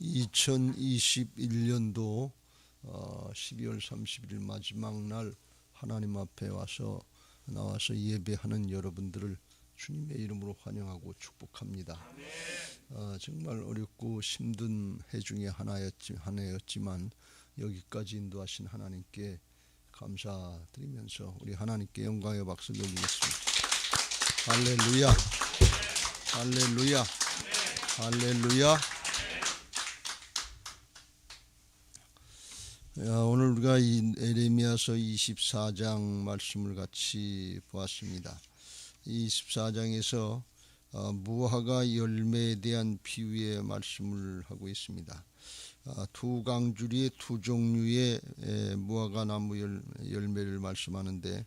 2021년도 12월 30일 마지막 날 하나님 앞에 나와서 예배하는 여러분들을 주님의 이름으로 환영하고 축복합니다. 정말 어렵고 힘든 해 중에 한 해였지만 여기까지 인도하신 하나님께 감사드리면서 우리 하나님께 영광의 박수 돌리겠습니다. 할렐루야, 할렐루야, 할렐루야. 오늘 우리가 이 에레미야서 24장 말씀을 같이 보았습니다. 이 24장에서 무화과 열매에 대한 비유의 말씀을 하고 있습니다. 두 강주리의 두 종류의 무화과 나무 열매를 말씀하는데,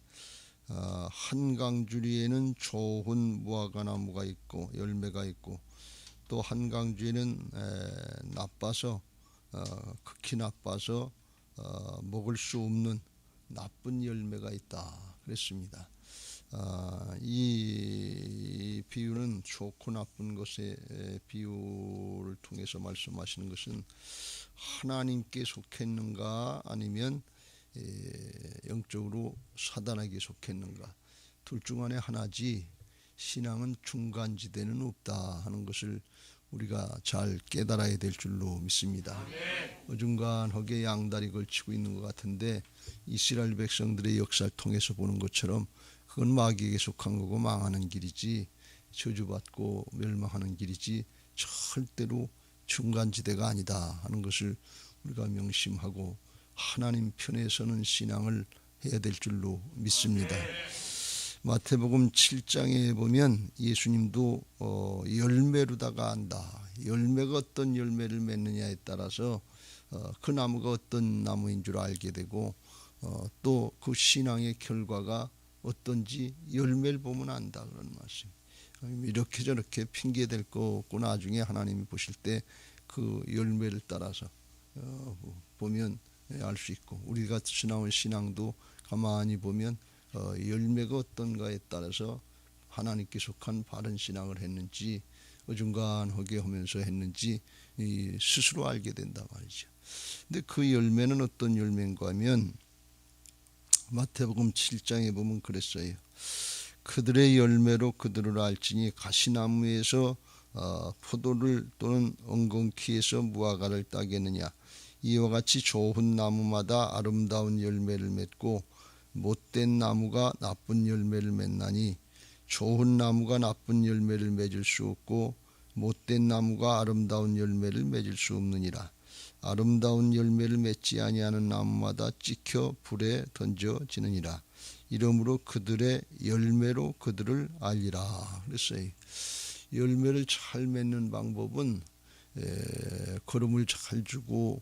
한 강주리에는 좋은 무화과 나무가 있고 열매가 있고, 또 한 강주리에는 나빠서 극히 나빠서 먹을 수 없는 나쁜 열매가 있다 그랬습니다. 이 비유는 좋고 나쁜 것의 비유를 통해서 말씀하시는 것은 하나님께 속했는가 아니면 영적으로 사단에게 속했는가, 둘 중 안에 하나지 신앙은 중간지대는 없다 하는 것을 우리가 잘 깨달아야 될 줄로 믿습니다. 어중간하게 양다리 걸치고 있는 것 같은데, 이스라엘 백성들의 역사를 통해서 보는 것처럼 그건 마귀에게 속한 거고 망하는 길이지, 저주받고 멸망하는 길이지 절대로 중간지대가 아니다 하는 것을 우리가 명심하고 하나님 편에 서는 신앙을 해야 될 줄로 믿습니다. 마태복음 7장에 보면 예수님도 열매로다가 안다. 열매가 어떤 열매를 맺느냐에 따라서 그 나무가 어떤 나무인 줄 알게 되고, 또 그 신앙의 결과가 어떤지 열매를 보면 안다 그런 말씀. 이렇게 저렇게 핑계댈 거 없고 나중에 하나님이 보실 때 그 열매를 따라서 보면 알 수 있고, 우리가 나온 신앙도 가만히 보면 열매가 어떤가에 따라서 하나님께 속한 바른 신앙을 했는지 어중간하게 하면서 했는지 스스로 알게 된다 말이죠. 근데 그 열매는 어떤 열매인가 하면 마태복음 7장에 보면 그랬어요. 그들의 열매로 그들을 알지니 가시나무에서 포도를 또는 엉겅퀴에서 무화과를 따겠느냐. 이와 같이 좋은 나무마다 아름다운 열매를 맺고 못된 나무가 나쁜 열매를 맺나니, 좋은 나무가 나쁜 열매를 맺을 수 없고 못된 나무가 아름다운 열매를 맺을 수 없느니라. 아름다운 열매를 맺지 아니하는 나무마다 찍혀 불에 던져지느니라. 이러므로 그들의 열매로 그들을 알리라 그랬어요. 열매를 잘 맺는 방법은 걸음을 잘 주고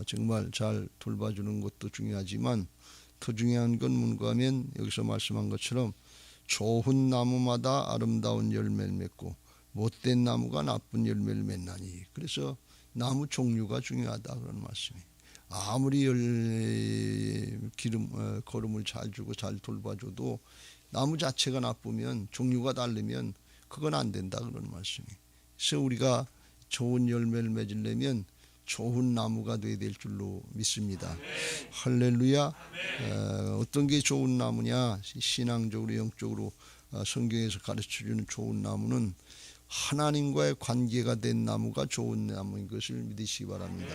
정말 잘 돌봐주는 것도 중요하지만, 더 중요한 건 뭔가 하면 여기서 말씀한 것처럼 좋은 나무마다 아름다운 열매를 맺고 못된 나무가 나쁜 열매를 맺나니, 그래서 나무 종류가 중요하다 그런 말씀이. 아무리 걸음을 잘 주고 잘 돌봐줘도 나무 자체가 나쁘면, 종류가 다르면 그건 안 된다 그런 말씀이. 그래서 우리가 좋은 열매를 맺으려면 좋은 나무가 되어야 될 줄로 믿습니다. 할렐루야. 어떤 게 좋은 나무냐? 신앙적으로 영적으로 성경에서 가르쳐주는 좋은 나무는 하나님과의 관계가 된 나무가 좋은 나무인 것을 믿으시기 바랍니다.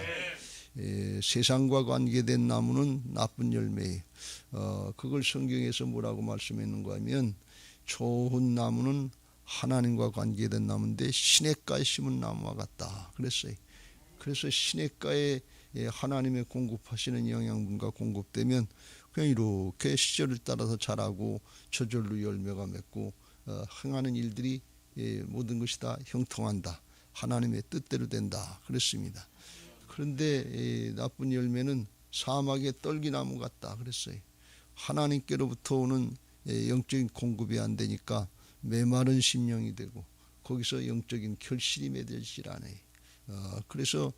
세상과 관계된 나무는 나쁜 열매예요. 그걸 성경에서 뭐라고 말씀했는가 하면, 좋은 나무는 하나님과 관계된 나무인데 시냇가에 심은 나무와 같다 그랬어요. 그래서 시냇가에 하나님의 공급하시는 영양분과 공급되면 그냥 이렇게 시절을 따라서 자라고 저절로 열매가 맺고 행하는 일들이 모든 것이 다 형통한다. 하나님의 뜻대로 된다 그랬습니다. 그런데 나쁜 열매는 사막의 떨기나무 같다 그랬어요. 하나님께로부터 오는 영적인 공급이 안 되니까 메마른 심령이 되고 거기서 영적인 결실이 맺어지질 않아요. 그래서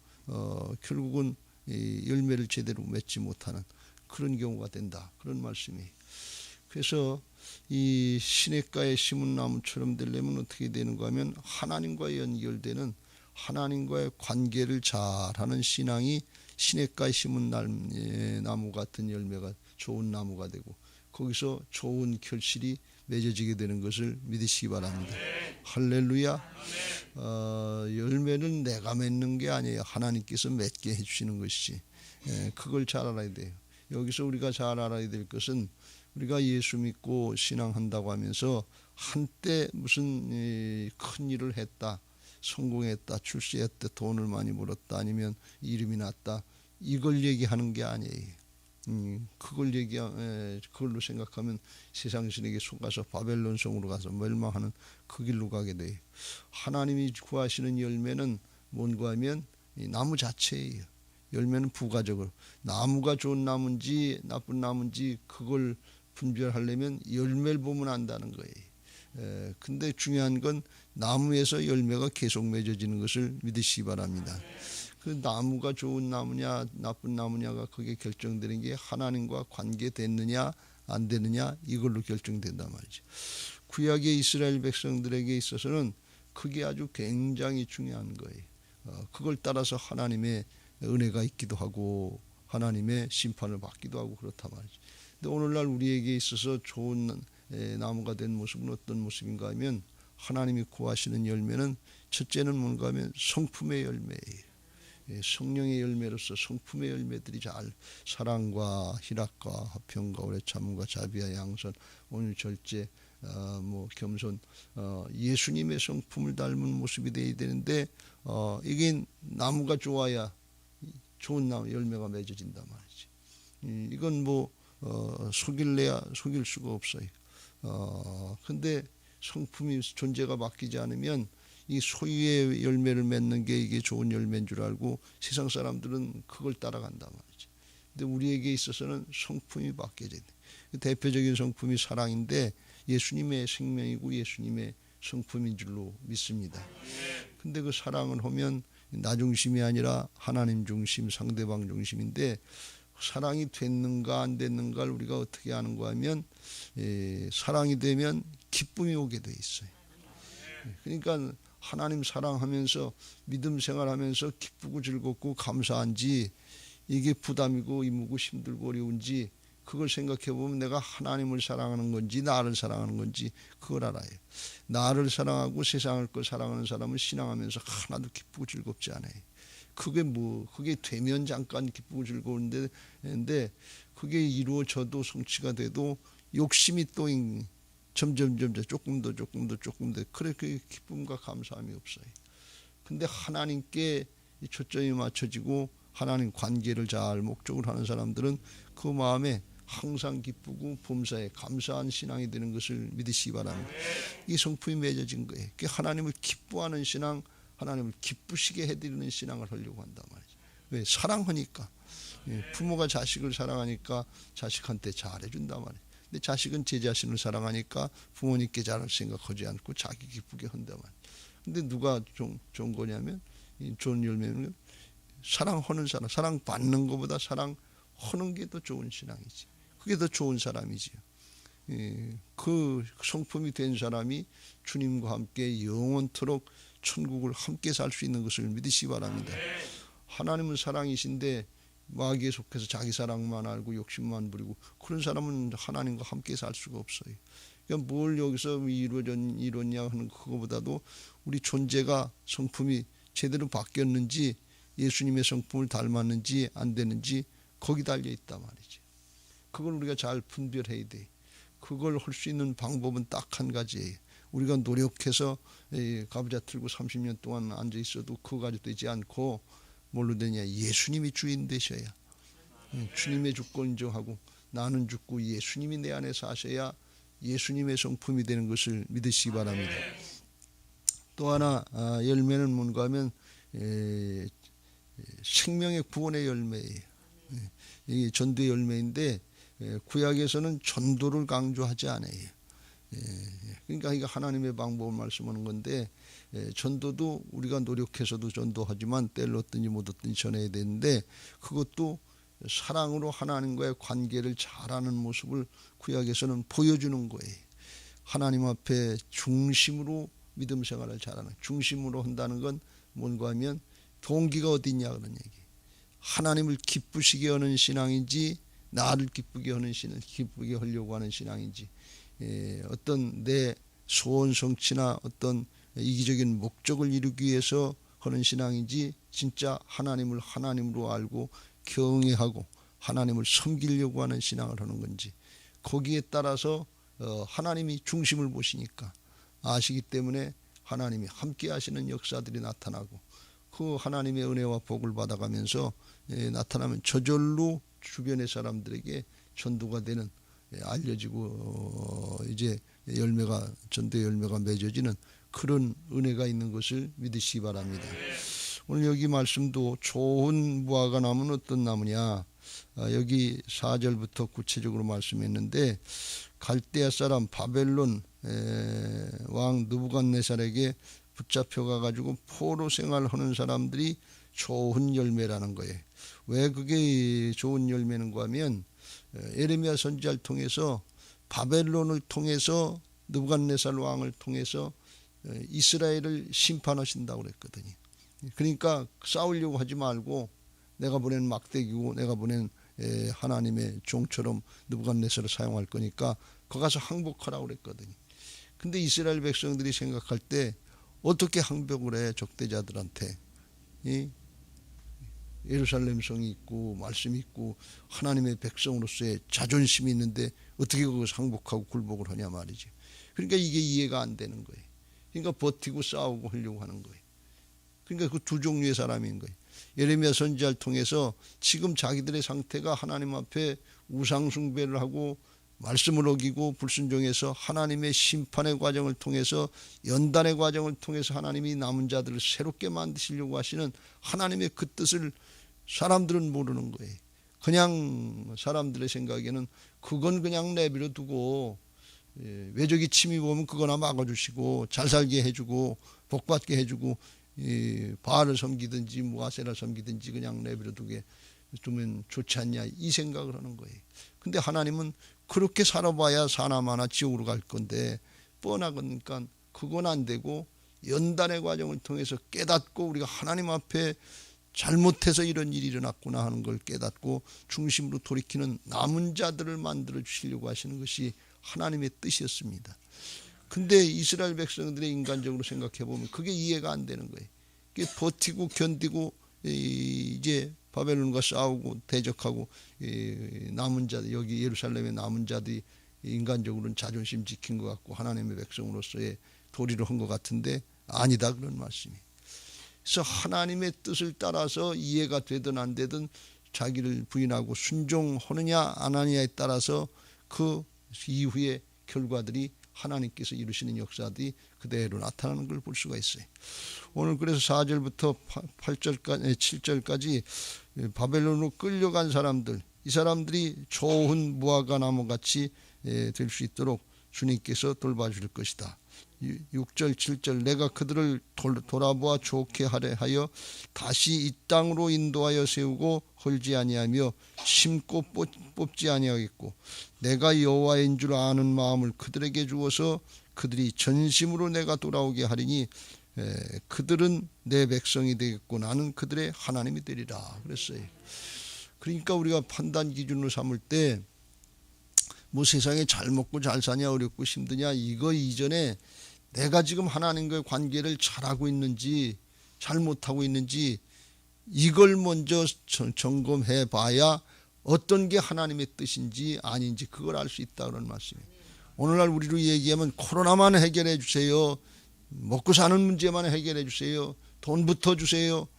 결국은 열매를 제대로 맺지 못하는 그런 경우가 된다 그런 말씀이에요. 그래서 이 시냇가에 심은 나무처럼 되려면 어떻게 되는가 하면, 하나님과 연결되는 하나님과의 관계를 잘하는 신앙이 시냇가에 심은 나무 같은 열매가 좋은 나무가 되고 거기서 좋은 결실이 맺어지게 되는 것을 믿으시기 바랍니다. 할렐루야. 열매는 내가 맺는 게 아니에요. 하나님께서 맺게 해주시는 것이지. 그걸 잘 알아야 돼요. 여기서 우리가 잘 알아야 될 것은 우리가 예수 믿고 신앙한다고 하면서 한때 무슨 큰 일을 했다, 성공했다, 출세했다, 돈을 많이 벌었다, 아니면 이름이 났다, 이걸 얘기하는 게 아니에요. 그걸로 생각하면 세상신에게 속아서 바벨론 성으로 가서 멸망하는 그 길로 가게 돼요. 하나님이 구하시는 열매는 뭔가 하면 이 나무 자체예요. 열매는 부가적으로 나무가 좋은 나무인지 나쁜 나무인지 그걸 분별하려면 열매를 보면 안다는 거예요. 근데 중요한 건 나무에서 열매가 계속 맺어지는 것을 믿으시기 바랍니다. 그 나무가 좋은 나무냐 나쁜 나무냐가 그게 결정되는 게 하나님과 관계됐느냐 안 되느냐 이걸로 결정된단 말이죠. 구약의 이스라엘 백성들에게 있어서는 그게 아주 굉장히 중요한 거예요. 그걸 따라서 하나님의 은혜가 있기도 하고 하나님의 심판을 받기도 하고 그렇단 말이죠. 근데 오늘날 우리에게 있어서 좋은 나무가 된 모습은 어떤 모습인가 하면 하나님이 구하시는 열매는 첫째는 뭔가 하면 성품의 열매예요. 성령의 열매로서 성품의 열매들이 잘 사랑과 희락과 화평과 오래 참음과 자비와 양선 오늘 절제 겸손 예수님의 성품을 닮은 모습이 되어야 되는데 이게 나무가 좋아야 좋은 나무 열매가 맺어진단 말이지. 이건 속일래야 속일 수가 없어요. 근데 성품이 존재가 바뀌지 않으면 이 소유의 열매를 맺는 게 이게 좋은 열매인 줄 알고 세상 사람들은 그걸 따라간단 말이지. 근데 우리에게 있어서는 성품이 바뀌어야 돼. 대표적인 성품이 사랑인데 예수님의 생명이고 예수님의 성품인 줄로 믿습니다. 근데 그 사랑을 하면 나 중심이 아니라 하나님 중심, 상대방 중심인데 사랑이 됐는가 안 됐는가를 우리가 어떻게 아는가 하면 사랑이 되면 기쁨이 오게 돼 있어요. 그러니까 하나님 사랑하면서 믿음 생활하면서 기쁘고 즐겁고 감사한지 이게 부담이고 이무고 힘들고 어려운지 그걸 생각해 보면 내가 하나님을 사랑하는 건지 나를 사랑하는 건지 그걸 알아요. 나를 사랑하고 세상을 사랑하는 사람은 신앙하면서 하나도 기쁘고 즐겁지 않아요. 그게 되면 잠깐 기쁘고 즐거운데 그게 이루어져도 성취가 돼도 욕심이 또 점점 조금 더 그래 그 기쁨과 감사함이 없어요. 근데 하나님께 초점이 맞춰지고 하나님 관계를 잘 목적으로 하는 사람들은 그 마음에 항상 기쁘고 범사에 감사한 신앙이 되는 것을 믿으시기 바랍니다. 이 성품이 맺어진 거예요. 하나님을 기뻐하는 신앙, 하나님을 기쁘시게 해드리는 신앙을 하려고 한단 말이죠. 왜? 사랑하니까. 부모가 자식을 사랑하니까 자식한테 잘해준단 말이에요. 근데 자식은 제 자신을 사랑하니까 부모님께 잘할 생각하지 않고 자기 기쁘게 한단 말이에요. 근데 누가 좋은 거냐면 좋은 열매는 사랑하는 사람, 사랑받는 것보다 사랑하는 게 더 좋은 신앙이지. 그게 더 좋은 사람이지요. 그 성품이 된 사람이 주님과 함께 영원토록 천국을 함께 살 수 있는 것을 믿으시기 바랍니다. 하나님은 사랑이신데 마귀에 속해서 자기 사랑만 알고 욕심만 부리고 그런 사람은 하나님과 함께 살 수가 없어요. 그러니까 뭘 여기서 이루었냐 하는 그거보다도 우리 존재가 성품이 제대로 바뀌었는지 예수님의 성품을 닮았는지 안 되는지 거기 달려 있단 말이지. 그걸 우리가 잘 분별해야 돼. 그걸 할 수 있는 방법은 딱 한 가지예요. 우리가 노력해서 가부좌 틀고 30년 동안 앉아 있어도 그거 가지고 되지 않고 뭘로 되냐? 예수님이 주인 되셔야. 주님의 주권 인정하고 나는 죽고 예수님이 내 안에 사셔야 예수님의 성품이 되는 것을 믿으시기 바랍니다. 또 하나 열매는 뭔가 하면 생명의 구원의 열매예요. 이게 전도의 열매인데 구약에서는 전도를 강조하지 않아요. 그러니까 이거 하나님의 방법을 말씀하는 건데 전도도 우리가 노력해서도 전도하지만 때를 얻든지 못 얻든지 전해야 되는데 그것도 사랑으로 하나님과의 관계를 잘하는 모습을 구약에서는 보여주는 거예요. 하나님 앞에 중심으로 믿음 생활을 잘하는 중심으로 한다는 건 뭔가 하면 동기가 어디 있냐 그런 얘기. 하나님을 기쁘시게 하는 신앙인지 나를 기쁘게 하는 신앙, 기쁘게 하려고 하는 신앙인지, 어떤 내 소원 성취나 어떤 이기적인 목적을 이루기 위해서 하는 신앙인지 진짜 하나님을 하나님으로 알고 경외하고 하나님을 섬기려고 하는 신앙을 하는 건지, 거기에 따라서 하나님이 중심을 보시니까 아시기 때문에 하나님이 함께 하시는 역사들이 나타나고 그 하나님의 은혜와 복을 받아가면서 나타나면 저절로 주변의 사람들에게 전도가 되는, 알려지고 이제 열매가, 전도의 열매가 맺어지는 그런 은혜가 있는 것을 믿으시기 바랍니다. 오늘 여기 말씀도 좋은 무화과 나무는 어떤 나무냐, 여기 4절부터 구체적으로 말씀했는데, 갈대아 사람 바벨론 왕 느부갓네살에게 붙잡혀가 가지고 포로 생활하는 사람들이 좋은 열매라는 거예요. 왜 그게 좋은 열매는가 하면, 예레미야 선지자를 통해서 바벨론을 통해서 느부갓네살 왕을 통해서 이스라엘을 심판하신다고 그랬거든요. 그러니까 싸우려고 하지 말고 내가 보낸 막대기고 내가 보낸 하나님의 종처럼 느부갓네살을 사용할 거니까 거기 가서 항복하라고 그랬거든요. 근데 이스라엘 백성들이 생각할 때 어떻게 항복을 해, 적대자들한테. 예루살렘 성이 있고 말씀이 있고 하나님의 백성으로서의 자존심이 있는데 어떻게 거기서 항복하고 굴복을 하냐 말이지. 그러니까 이게 이해가 안 되는 거예요. 그러니까 버티고 싸우고 하려고 하는 거예요. 그러니까 그 두 종류의 사람인 거예요. 예레미야 선지자를 통해서 지금 자기들의 상태가 하나님 앞에 우상 숭배를 하고 말씀을 어기고 불순종해서 하나님의 심판의 과정을 통해서, 연단의 과정을 통해서 하나님이 남은 자들을 새롭게 만드시려고 하시는 하나님의 그 뜻을 사람들은 모르는 거예요. 그냥 사람들의 생각에는 그건 그냥 내버려 두고 외적이 침입 오면 그거나 막아주시고 잘 살게 해주고 복받게 해주고 바알을 섬기든지 무아세라를 섬기든지 그냥 내버려 두게 두면 좋지 않냐, 이 생각을 하는 거예요. 근데 하나님은 그렇게 살아봐야 사나마나 지옥으로 갈 건데 뻔하니까 그건 안 되고 연단의 과정을 통해서 깨닫고 우리가 하나님 앞에 잘못해서 이런 일이 일어났구나 하는 걸 깨닫고 중심으로 돌이키는 남은 자들을 만들어 주시려고 하시는 것이 하나님의 뜻이었습니다. 근데 이스라엘 백성들의 인간적으로 생각해 보면 그게 이해가 안 되는 거예요. 그게 버티고 견디고 이제 바벨론과 싸우고 대적하고 남은 자들, 여기 예루살렘의 남은 자들이 인간적으로는 자존심 지킨 것 같고 하나님의 백성으로서의 도리를 한 것 같은데 아니다, 그런 말씀이. 그래서 하나님의 뜻을 따라서 이해가 되든 안 되든 자기를 부인하고 순종하느냐 안 하느냐에 따라서 그 이후의 결과들이 하나님께서 이루시는 역사들이 그대로 나타나는 걸 볼 수가 있어요. 오늘 그래서 4절부터 8절까지 7절까지 바벨론으로 끌려간 사람들, 이 사람들이 좋은 무화과 나무같이 될 수 있도록 주님께서 돌봐줄 것이다. 6절 7절 내가 그들을 돌아보아 좋게 하려 하여 다시 이 땅으로 인도하여 세우고 헐지 아니하며 심고 뽑지 아니하겠고 내가 여호와인 줄 아는 마음을 그들에게 주어서 그들이 전심으로 내가 돌아오게 하리니 그들은 내 백성이 되겠고 나는 그들의 하나님이 되리라 그랬어요. 그러니까 우리가 판단 기준으로 삼을 때 뭐 세상에 잘 먹고 잘 사냐 어렵고 힘드냐 이거 이전에 내가 지금 하나님과의 관계를 잘하고 있는지 잘못하고 있는지 이걸 먼저 점검해 봐야 어떤 게 하나님의 뜻인지 아닌지 그걸 알 수 있다 그런 말씀이에요. 오늘날 우리로 얘기하면 코로나만 해결해 주세요, 먹고 사는 문제만 해결해 주세요, 돈부터 주세요,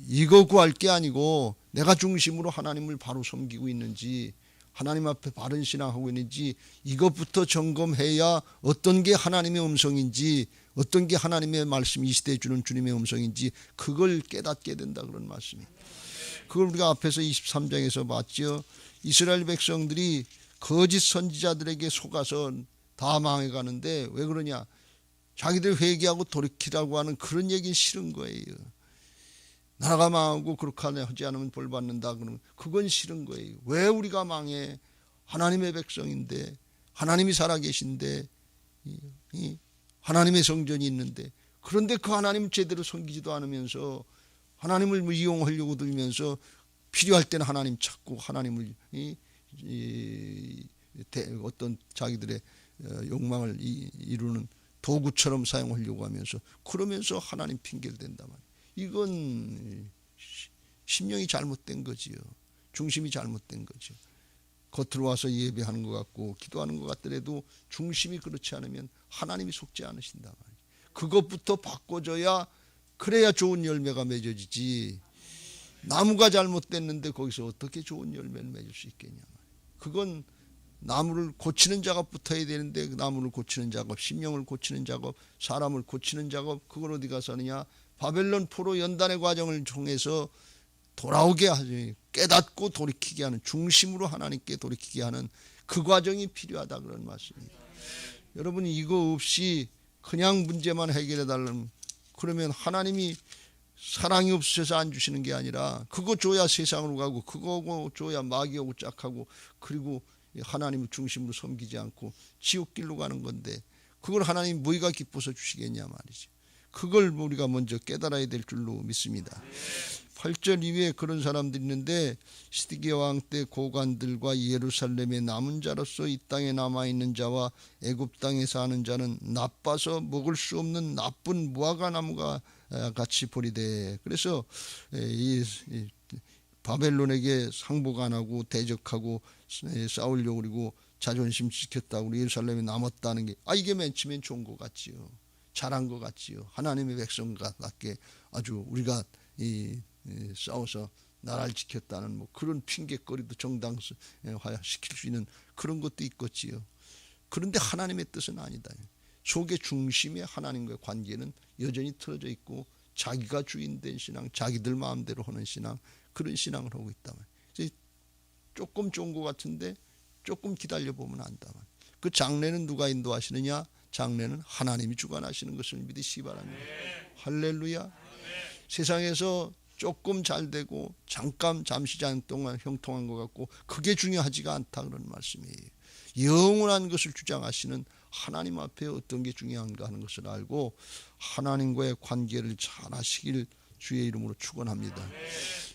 이거 구할 게 아니고 내가 중심으로 하나님을 바로 섬기고 있는지 하나님 앞에 바른 신앙하고 있는지 이것부터 점검해야 어떤 게 하나님의 음성인지 어떤 게 하나님의 말씀, 이 시대에 주는 주님의 음성인지 그걸 깨닫게 된다 그런 말씀이에요. 그걸 우리가 앞에서 23장에서 봤죠. 이스라엘 백성들이 거짓 선지자들에게 속아서 다 망해가는데 왜 그러냐, 자기들 회개하고 돌이키라고 하는 그런 얘기는 싫은 거예요. 나라가 망하고 그렇게 하지 않으면 벌 받는다 그러면 그건 싫은 거예요. 왜 우리가 망해? 하나님의 백성인데 하나님이 살아계신데 하나님의 성전이 있는데 그런데 그 하나님 제대로 섬기지도 않으면서 하나님을 이용하려고 들면서 필요할 때는 하나님 찾고 하나님을 어떤 자기들의 욕망을 이루는 도구처럼 사용하려고 하면서 그러면서 하나님 핑계를 댄단 말이에요. 이건 심령이 잘못된 거지요. 중심이 잘못된 거죠. 겉으로 와서 예배하는 것 같고 기도하는 것 같더라도 중심이 그렇지 않으면 하나님이 속지 않으신단 말이에요. 그것부터 바꿔줘야 그래야 좋은 열매가 맺어지지. 나무가 잘못됐는데 거기서 어떻게 좋은 열매를 맺을 수 있겠냐 말이에요. 그건 나무를 고치는 작업 붙어야 되는데 그 나무를 고치는 작업, 심령을 고치는 작업, 사람을 고치는 작업, 그걸 어디 가서 하느냐? 바벨론 포로 연단의 과정을 통해서 돌아오게 하지, 깨닫고 돌이키게 하는, 중심으로 하나님께 돌이키게 하는 그 과정이 필요하다 그런 말씀입니다. 여러분, 이거 없이 그냥 문제만 해결해 달라면, 그러면 하나님이 사랑이 없으셔서 안 주시는 게 아니라 그거 줘야 세상으로 가고 그거 줘야 마귀하고 짝하고 그리고 하나님을 중심으로 섬기지 않고 지옥길로 가는 건데 그걸 하나님 뭐가 기뻐서 주시겠냐 말이죠. 그걸 우리가 먼저 깨달아야 될 줄로 믿습니다. 8절 이후에 그런 사람들이 있는데 시드기야 왕 때 고관들과 예루살렘의 남은 자로서 이 땅에 남아있는 자와 애굽 땅에 사는 자는 나빠서 먹을 수 없는 나쁜 무화과 나무가 같이 보리되. 그래서 이 바벨론에게 상복 안 하고 대적하고 싸우려고 그리고 자존심 지켰다고 우리 예루살렘에 남았다는 게 이게 맨 처음엔 좋은 것 같지요. 잘한 것 같지요. 하나님의 백성답게 아주 우리가 싸워서 나라를 지켰다는 뭐 그런 핑계거리도 정당화시킬 수 있는 그런 것도 있겠지요. 그런데 하나님의 뜻은 아니다. 속의 중심에 하나님과의 관계는 여전히 틀어져 있고 자기가 주인된 신앙, 자기들 마음대로 하는 신앙, 그런 신앙을 하고 있다. 조금 좋은 것 같은데 조금 기다려보면 안다. 그 장래는 누가 인도하시느냐? 장래는 하나님이 주관하시는 것을 믿으시기 바랍니다. 할렐루야. 세상에서 조금 잘 되고 잠시 동안 형통한 것 같고 그게 중요하지가 않다 그런 말씀이에요. 영원한 것을 주장하시는 하나님 앞에 어떤 게 중요한가 하는 것을 알고 하나님과의 관계를 잘 하시길 주의 이름으로 축원합니다.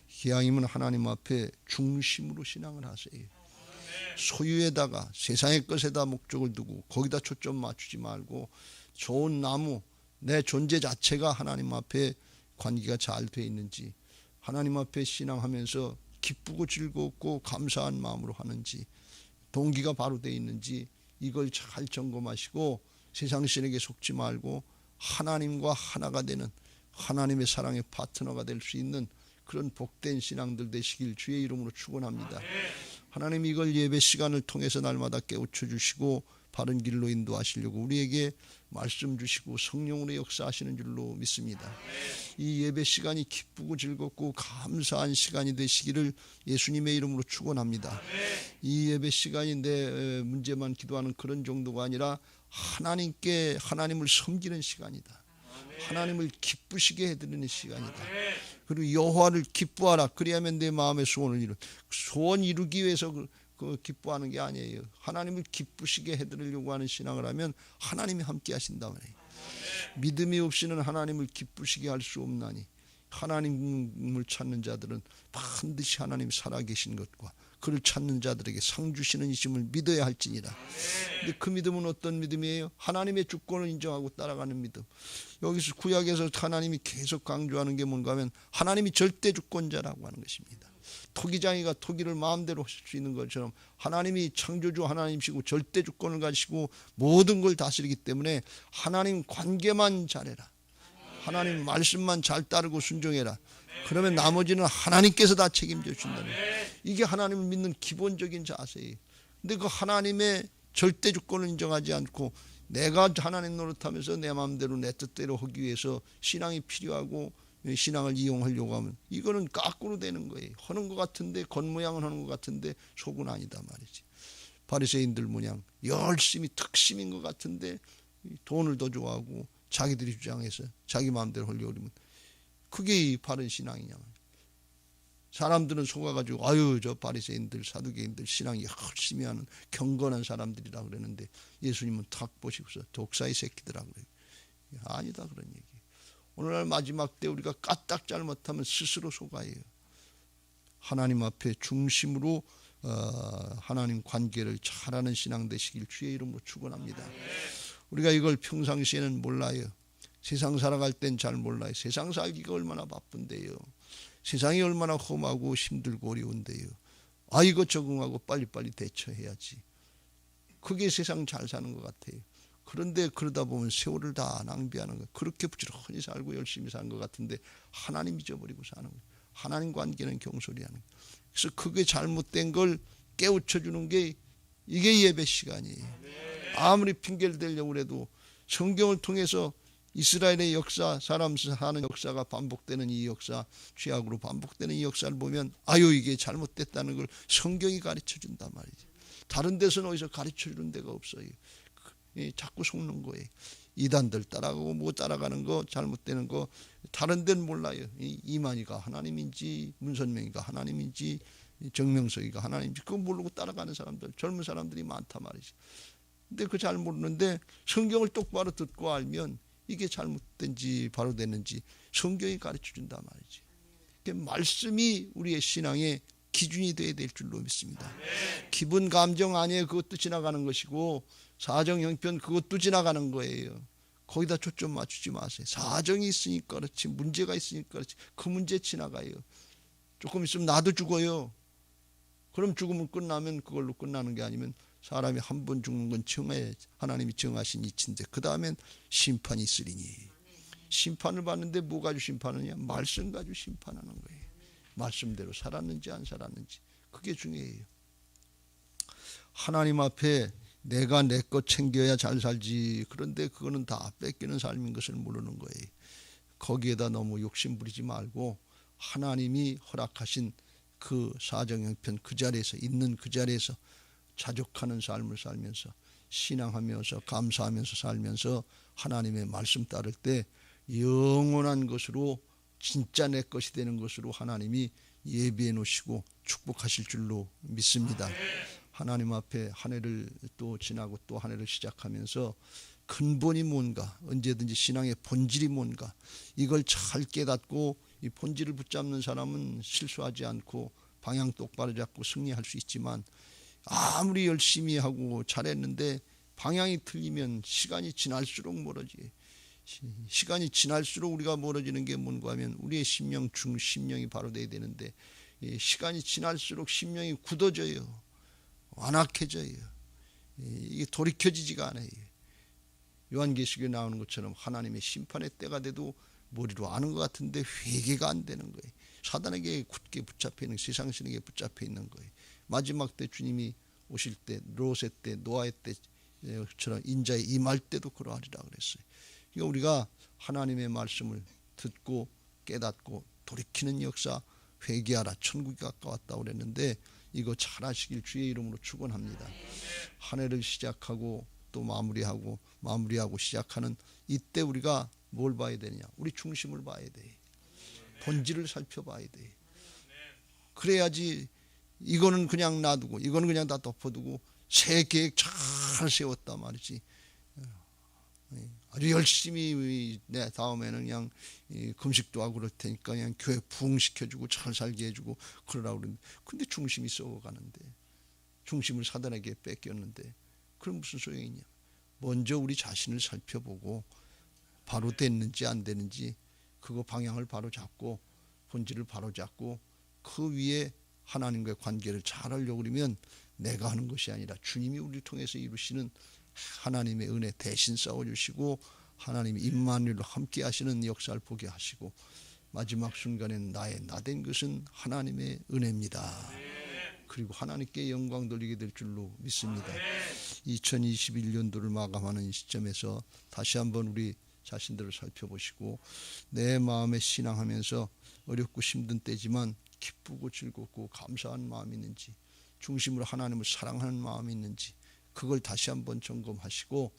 기왕이면 하나님 앞에 중심으로 신앙을 하세요. 소유에다가 세상의 것에다 목적을 두고 거기다 초점 맞추지 말고 좋은 나무, 내 존재 자체가 하나님 앞에 관계가 잘 돼 있는지, 하나님 앞에 신앙하면서 기쁘고 즐겁고 감사한 마음으로 하는지, 동기가 바로 돼 있는지 이걸 잘 점검하시고 세상 신에게 속지 말고 하나님과 하나가 되는 하나님의 사랑의 파트너가 될 수 있는 그런 복된 신앙들 되시길 주의 이름으로 축원합니다. 하나님 이걸 예배 시간을 통해서 날마다 깨우쳐 주시고 바른 길로 인도하시려고 우리에게 말씀 주시고 성령으로 역사하시는 줄로 믿습니다. 이 예배 시간이 기쁘고 즐겁고 감사한 시간이 되시기를 예수님의 이름으로 축원합니다. 이 예배 시간이 내 문제만 기도하는 그런 정도가 아니라 하나님을 섬기는 시간이다. 하나님을 기쁘시게 해드리는 시간이다. 그리고 여호와를 기뻐하라. 그리하면 내 마음의 소원을 이루. 소원 이루기 위해서 그 기뻐하는 게 아니에요. 하나님을 기쁘시게 해드리려고 하는 신앙을 하면 하나님이 함께 하신다 말이에요. 믿음이 없이는 하나님을 기쁘시게 할 수 없나니 하나님을 찾는 자들은 반드시 하나님 살아계신 것과 그를 찾는 자들에게 상 주시는 이심을 믿어야 할지니라. 근데 그 믿음은 어떤 믿음이에요? 하나님의 주권을 인정하고 따라가는 믿음. 여기서 구약에서 하나님이 계속 강조하는 게 뭔가 하면 하나님이 절대 주권자라고 하는 것입니다. 토기장이가 토기를 마음대로 하실 수 있는 것처럼 하나님이 창조주 하나님이시고 절대 주권을 가지시고 모든 걸 다스리기 때문에 하나님 관계만 잘해라. 하나님 말씀만 잘 따르고 순종해라. 그러면 나머지는 하나님께서 다 책임져 주신다는, 이게 하나님을 믿는 기본적인 자세예요. 근데 그 하나님의 절대 주권을 인정하지 않고 내가 하나님 노릇하면서 내 마음대로 내 뜻대로 하기 위해서 신앙이 필요하고 신앙을 이용하려고 하면 이거는 거꾸로 되는 거예요. 하는 것 같은데 겉모양은 하는 것 같은데 속은 아니다 말이지. 바리새인들 모양 열심히 특심인 것 같은데 돈을 더 좋아하고 자기들이 주장해서 자기 마음대로 하려고 그러면 그게 바른 신앙이냐. 사람들은 속아가지고 저 바리새인들 사두개인들 신앙이 열심히 하는 경건한 사람들이라 그러는데 예수님은 탁 보시고서 독사의 새끼들아 그래요. 아니다 그런 얘기. 오늘날 마지막 때 우리가 까딱 잘못하면 스스로 속아요. 하나님 앞에 중심으로 하나님 관계를 잘하는 신앙 되시길 주의 이름으로 축원합니다. 우리가 이걸 평상시에는 몰라요. 세상 살아갈 땐 잘 몰라요. 세상 살기가 얼마나 바쁜데요. 세상이 얼마나 험하고 힘들고 어려운데요. 이거 적응하고 빨리빨리 대처해야지. 그게 세상 잘 사는 것 같아요. 그런데 그러다 보면 세월을 다 낭비하는 거예요. 그렇게 부지런히 살고 열심히 사는 것 같은데 하나님 잊어버리고 사는 거예요. 하나님 관계는 경솔히 하는 거예요. 그래서 그게 잘못된 걸 깨우쳐 주는 게 이게 예배 시간이에요. 아무리 핑계를 대려고 해도 성경을 통해서 이스라엘의 역사, 사람 사는 역사가 반복되는 이 역사, 죄악으로 반복되는 이 역사를 보면 이게 잘못됐다는 걸 성경이 가르쳐 준단 말이죠. 다른 데서는 어디서 가르쳐 주는 데가 없어요. 자꾸 속는 거예요. 이단들 따라가고 뭐 따라가는 거, 잘못되는 거 다른 데는 몰라요. 이만희가 하나님인지 문선명이가 하나님인지 정명석이가 하나님인지 그거 모르고 따라가는 사람들, 젊은 사람들이 많단 말이죠. 근데 그 잘 모르는데 성경을 똑바로 듣고 알면 이게 잘못된지 바로 됐는지 성경이 가르쳐 준단 말이지. 말씀이 우리의 신앙의 기준이 되어야 될 줄로 믿습니다. 기분 감정 아니에요. 그것도 지나가는 것이고 사정 형편 그것도 지나가는 거예요. 거기다 초점 맞추지 마세요. 사정이 있으니까 그렇지, 문제가 있으니까 그렇지, 그 문제 지나가요. 조금 있으면 나도 죽어요. 그럼 죽으면 끝나면 그걸로 끝나는 게 아니면 사람이 한 번 죽는 건 하나님이 정하신 이치인데 그 다음엔 심판이 있으리니. 심판을 받는데 뭐 가지고 심판하느냐? 말씀 가지고 심판하는 거예요. 말씀대로 살았는지 안 살았는지 그게 중요해요. 하나님 앞에 내가 내 것 챙겨야 잘 살지, 그런데 그거는 다 뺏기는 삶인 것을 모르는 거예요. 거기에다 너무 욕심 부리지 말고 하나님이 허락하신 그 사정형편 그 자리에서 있는 그 자리에서 자족하는 삶을 살면서 신앙하면서 감사하면서 살면서 하나님의 말씀 따를 때 영원한 것으로 진짜 내 것이 되는 것으로 하나님이 예비해 놓으시고 축복하실 줄로 믿습니다. 하나님 앞에 한 해를 또 지나고 또 한 해를 시작하면서 근본이 뭔가, 언제든지 신앙의 본질이 뭔가 이걸 잘 깨닫고 이 본질을 붙잡는 사람은 실수하지 않고 방향 똑바로 잡고 승리할 수 있지만 아무리 열심히 하고 잘했는데 방향이 틀리면 시간이 지날수록 멀어지. 시간이 지날수록 우리가 멀어지는 게 뭔가 하면 우리의 심령 심령이 바로 돼야 되는데 시간이 지날수록 심령이 굳어져요. 완악해져요. 이게 돌이켜지지가 않아요. 요한계시록에 나오는 것처럼 하나님의 심판의 때가 돼도 머리로 아는 것 같은데 회개가 안 되는 거예요. 사단에게 굳게 붙잡혀 있는, 세상 신에게 붙잡혀 있는 거예요. 마지막 때 주님이 오실 때, 롯의 때, 노아의 때처럼 인자에 임할 때도 그러하리라 그랬어요. 그러니까 우리가 하나님의 말씀을 듣고 깨닫고 돌이키는 역사, 회개하라, 천국이 가까웠다고 그랬는데 이거 잘 하시길 주의 이름으로 축원합니다. 한 해를 시작하고 또 마무리하고 시작하는 이때 우리가 뭘 봐야 되느냐? 우리 중심을 봐야 돼. 본질을 살펴봐야 돼. 그래야지 이거는 그냥 놔두고 이거는 그냥 다 덮어두고 새 계획 잘 세웠단 말이지. 아주 열심히 내 다음에는 그냥 금식도 하고 그럴 테니까 그냥 교회 부흥시켜주고 잘 살게 해주고 그러라고 그러는데 근데 중심이 썩어가는데 중심을 사단에게 뺏겼는데 그럼 무슨 소용이 있냐. 먼저 우리 자신을 살펴보고 바로 됐는지 안 되는지 그거 방향을 바로 잡고 본질을 바로 잡고 그 위에 하나님과의 관계를 잘 하려고 그러면 내가 하는 것이 아니라 주님이 우리를 통해서 이루시는 하나님의 은혜 대신 싸워주시고 하나님이 임마누엘로 함께 하시는 역사를 보게 하시고 마지막 순간에는 나된 것은 하나님의 은혜입니다. 그리고 하나님께 영광 돌리게 될 줄로 믿습니다. 2021년도를 마감하는 시점에서 다시 한번 우리 자신들을 살펴보시고 내 마음에 신앙하면서 어렵고 힘든 때지만 기쁘고 즐겁고 감사한 마음이 있는지 중심으로 하나님을 사랑하는 마음이 있는지 그걸 다시 한번 점검하시고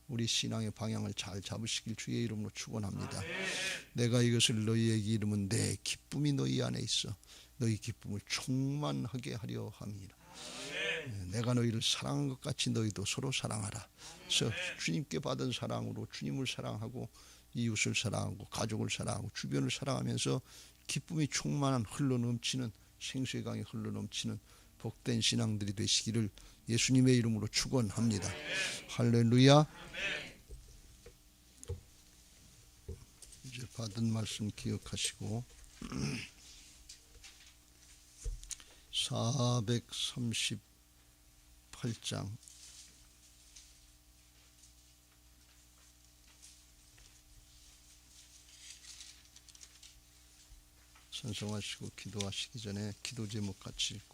우리 신앙의 방향을 잘 잡으시길 주의 이름으로 축원합니다. 내가 이것을 너희에게 이르면 내 기쁨이 너희 안에 있어 너희 기쁨을 충만하게 하려 함이라. 내가 너희를 사랑한 것 같이 너희도 서로 사랑하라. 그래서 주님께 받은 사랑으로 주님을 사랑하고 이웃을 사랑하고 가족을 사랑하고 주변을 사랑하면서 기쁨이 충만한 흘러넘치는 생수의 강이 흘러넘치는 복된 신앙들이 되시기를 예수님의 이름으로 축원합니다. 할렐루야. 이제 받은 말씀 기억하시고 438장 찬송하시고 기도하시기 전에 기도 제목 같이 읽고